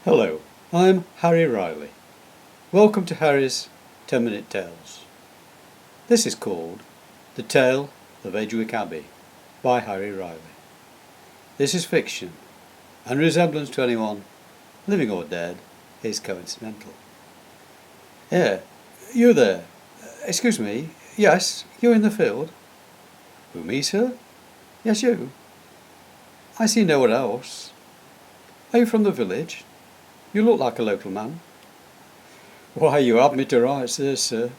Hello, I'm Harry Riley. Welcome to Harry's 10-Minute Tales. This is called The Tale of Edgewick Abbey by Harry Riley. This is fiction, and resemblance to anyone, living or dead, is coincidental. Here, you there. Excuse me. Yes, you in the field? Who, me, sir? Yes, you. I see no one else. Are you from the village? You look like a local man. Why, you have me to rights there, sir.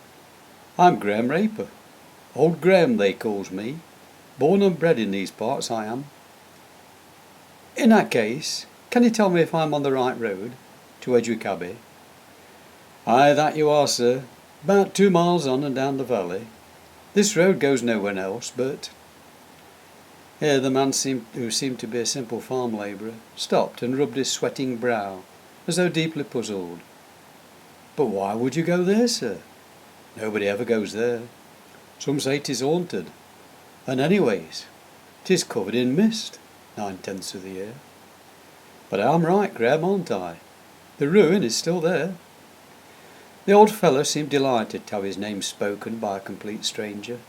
I'm Graham Raper. Old Graham, they calls me. Born and bred in these parts, I am. In that case, can you tell me if I'm on the right road to Edgewick Abbey? Aye, that you are, sir. About 2 miles on and down the valley. This road goes nowhere else, but... Here the man who seemed to be a simple farm labourer stopped and rubbed his sweating brow, as though deeply puzzled. But why would you go there, sir? Nobody ever goes there. Some say 'tis haunted. And anyways, 'tis covered in mist 9/10 of the year. But I'm right, Graham, aren't I? The ruin is still there. The old fellow seemed delighted to have his name spoken by a complete stranger.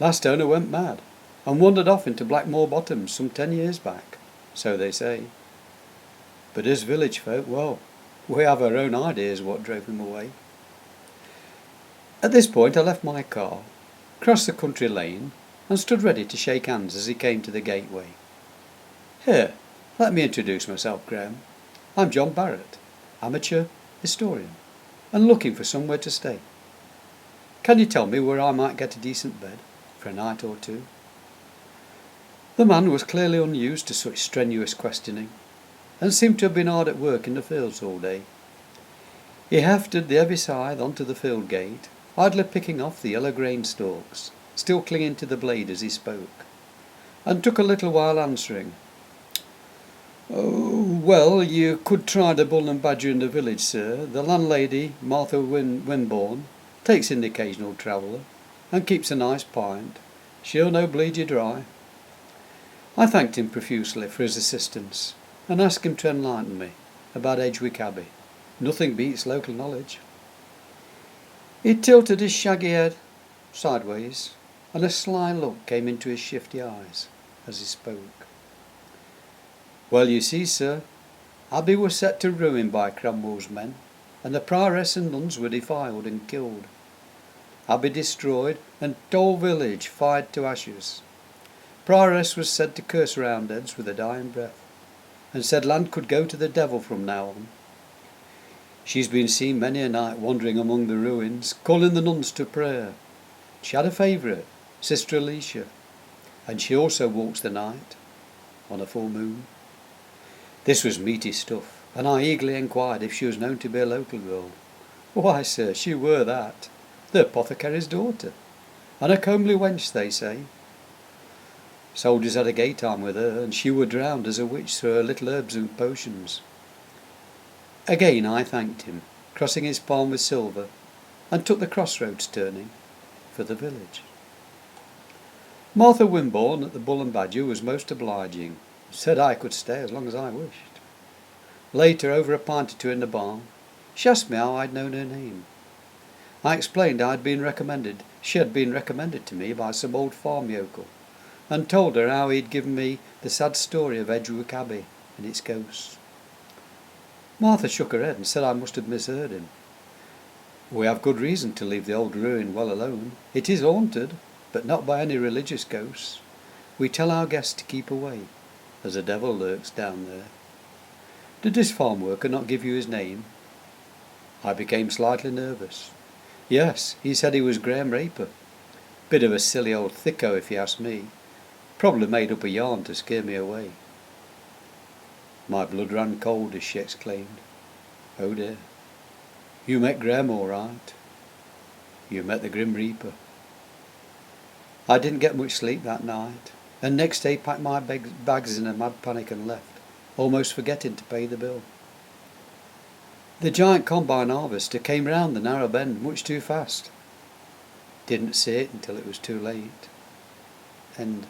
Last owner went mad and wandered off into Blackmore Bottoms some 10 years back, so they say. But as village folk, well, we have our own ideas what drove him away. At this point I left my car, crossed the country lane, and stood ready to shake hands as he came to the gateway. Here, let me introduce myself, Graham. I'm John Barrett, amateur historian, and looking for somewhere to stay. Can you tell me where I might get a decent bed for a night or two? The man was clearly unused to such strenuous questioning, and seemed to have been hard at work in the fields all day. He hefted the heavy scythe onto the field gate, idly picking off the yellow grain stalks, still clinging to the blade as he spoke, and took a little while answering. Oh, well, you could try the Bull and Badger in the village, sir. The landlady, Martha Wimborne, takes in the occasional traveller, and keeps a nice pint. She'll no bleed you dry. I thanked him profusely for his assistance, and asked him to enlighten me about Edgewick Abbey. Nothing beats local knowledge. He tilted his shaggy head sideways, and a sly look came into his shifty eyes as he spoke. Well, you see, sir, Abbey was set to ruin by Cromwell's men, and the prioress and nuns were defiled and killed. Abbey destroyed, and whole village fired to ashes. Prioress was said to curse Roundheads with a dying breath, and said land could go to the devil from now on. She's been seen many a night wandering among the ruins, calling the nuns to prayer. She had a favourite, Sister Alicia, and she also walks the night on a full moon. This was meaty stuff, and I eagerly inquired if she was known to be a local girl. Why, sir, she were that, the apothecary's daughter, and a comely wench, they say. Soldiers had a gay time with her, and she were drowned as a witch through her little herbs and potions. Again I thanked him, crossing his palm with silver, and took the crossroads turning for the village. Martha Wimborne at the Bull and Badger was most obliging, said I could stay as long as I wished. Later, over a pint or two in the barn, she asked me how I'd known her name. I explained she had been recommended to me by some old farm yokel, and told her how he'd given me the sad story of Edgewick Abbey and its ghosts. Martha shook her head and said I must have misheard him. We have good reason to leave the old ruin well alone. It is haunted, but not by any religious ghosts. We tell our guests to keep away, as the devil lurks down there. Did this farm worker not give you his name? I became slightly nervous. Yes, he said he was Graham Raper. Bit of a silly old thicko, if you ask me. Probably made up a yarn to scare me away. My blood ran cold as she exclaimed. Oh dear. You met Graham all right. You met the Grim Reaper. I didn't get much sleep that night, and next day packed my bags in a mad panic and left, almost forgetting to pay the bill. The giant combine harvester came round the narrow bend much too fast. Didn't see it until it was too late. End.